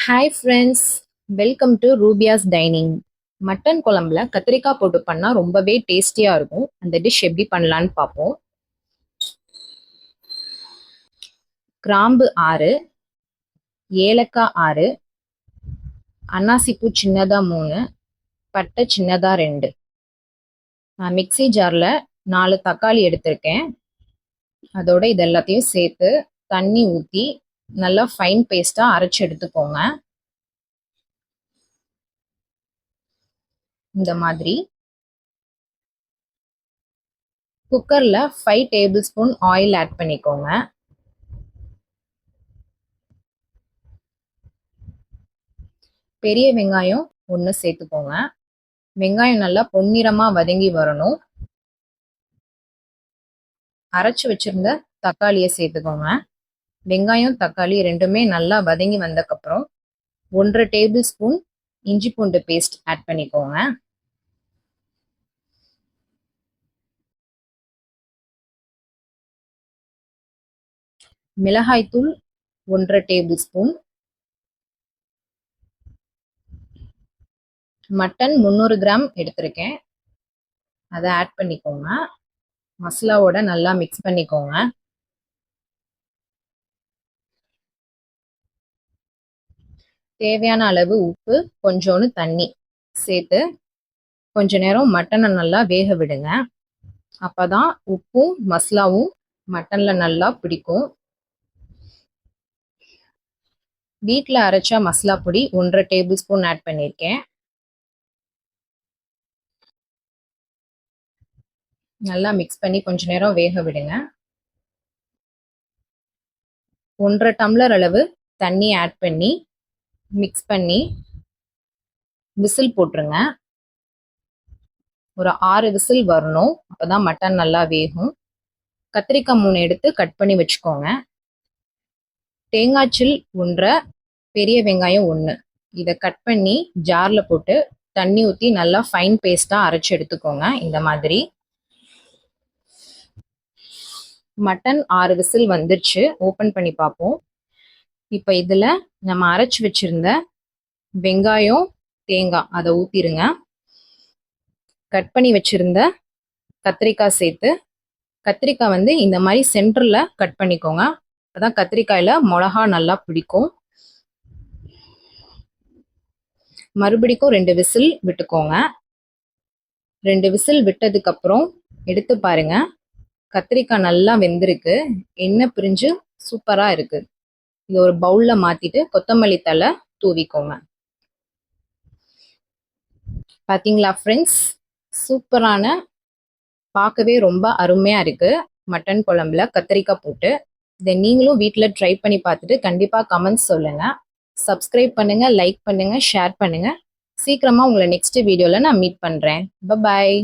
Hi friends, welcome to Rubiya's dining. Mutton குழம்புல கத்திரிக்காய் போட்டு பண்ணால் ரொம்பவே டேஸ்டியாக இருக்கும். அந்த டிஷ் எப்படி பண்ணலான்னு பார்ப்போம். கிராம்பு 6, ஏலக்காய் 6, அன்னாசிப்பூ சின்னதாக 3, பட்டை சின்னதாக 2. நான் மிக்சி ஜாரில் 4 தக்காளி எடுத்திருக்கேன். அதோட இது எல்லாத்தையும் சேர்த்து தண்ணி ஊற்றி நல்லா ஃபைன் பேஸ்ட்டாக அரைச்சி எடுத்துக்கோங்க. இந்த மாதிரி குக்கரில் 5 டேபிள் ஸ்பூன் ஆயில் ஆட் பண்ணிக்கோங்க. பெரிய வெங்காயம் 1 சேர்த்துக்கோங்க. வெங்காயம் நல்லா பொன்னிறமாக வதங்கி வரணும். அரைச்சி வச்சிருந்த தக்காளியை சேர்த்துக்கோங்க. வெங்காயம் தக்காளி ரெண்டுமே நல்லா வதங்கி வந்தக்கப்புறம் 1.5 டேபிள் ஸ்பூன் இஞ்சி பூண்டு பேஸ்ட் ஆட் பண்ணிக்கோங்க. மிளகாய்த்தூள் 1.5 டேபிள் ஸ்பூன். மட்டன் 300 கிராம் எடுத்திருக்கேன், அதை ஆட் பண்ணிக்கோங்க. மசாலாவோட நல்லா மிக்ஸ் பண்ணிக்கோங்க. தேவையான அளவு உப்பு, கொஞ்சோண்டு தண்ணி சேர்த்து கொஞ்ச நேரம் மட்டனை நல்லா வேக விடுங்க. அப்பதான் உப்பும் மசாலாவும் மட்டன்ல நல்லா பிடிக்கும். வீட்டில் அரைச்ச மசாலா பொடி 1.5 டேபிள் ஸ்பூன் ஆட் பண்ணியிருக்கேன். நல்லா மிக்ஸ் பண்ணி கொஞ்ச நேரம் வேக விடுங்க. 1.5 டம்ளர் அளவு தண்ணி ஆட் பண்ணி மிக்ஸ் பண்ணி விசில் போட்டுருங்க. ஒரு 6 விசில் வரணும், அப்போதான் மட்டன் நல்லா வேகும். கத்திரிக்காய் 3 எடுத்து கட் பண்ணி வச்சுக்கோங்க. தேங்காய்ச்சில் 1, பெரிய வெங்காயம் 1, இதை கட் பண்ணி ஜாரில் போட்டு தண்ணி ஊற்றி நல்லா ஃபைன் பேஸ்ட்டாக அரைச்சி எடுத்துக்கோங்க. இந்த மாதிரி மட்டன் 6 விசில் வந்துருச்சு. ஓப்பன் பண்ணி பார்ப்போம். இப்போ இதில் நம்ம அரைச்சி வச்சிருந்த வெங்காயம் தேங்காய் அதை ஊற்றிடுங்க. கட் பண்ணி வச்சிருந்த கத்திரிக்காய் சேர்த்து, கத்திரிக்காய் இந்த மாதிரி சென்டரில் கட் பண்ணிக்கோங்க. அதான் கத்திரிக்காயில் மிளகா நல்லா பிடிக்கும். மறுபடிக்கும் 2 விசில் விட்டுக்கோங்க. 2 விசில் விட்டதுக்கப்புறம் எடுத்து பாருங்க, கத்திரிக்காய் நல்லா வெந்திருக்கு, எண்ணெய் பிரிஞ்சு சூப்பராக இருக்கு. இது ஒரு பவுலில் மாற்றிட்டு கொத்தமல்லி தழை தூவிக்கோங்க. பார்த்தீங்களா ஃப்ரெண்ட்ஸ், சூப்பரான, பார்க்கவே ரொம்ப அருமையாக இருக்குது மட்டன் குழம்புல கத்திரிக்காய் போட்டு. இதை நீங்களும் வீட்டில் ட்ரை பண்ணி பார்த்துட்டு கண்டிப்பாக கமெண்ட்ஸ் சொல்லுங்கள். சப்ஸ்கிரைப் பண்ணுங்கள், லைக் பண்ணுங்கள், ஷேர் பண்ணுங்கள். சீக்கிரமாக உங்களை நெக்ஸ்ட் வீடியோவில் நான் மீட் பண்ணுறேன். பாய்.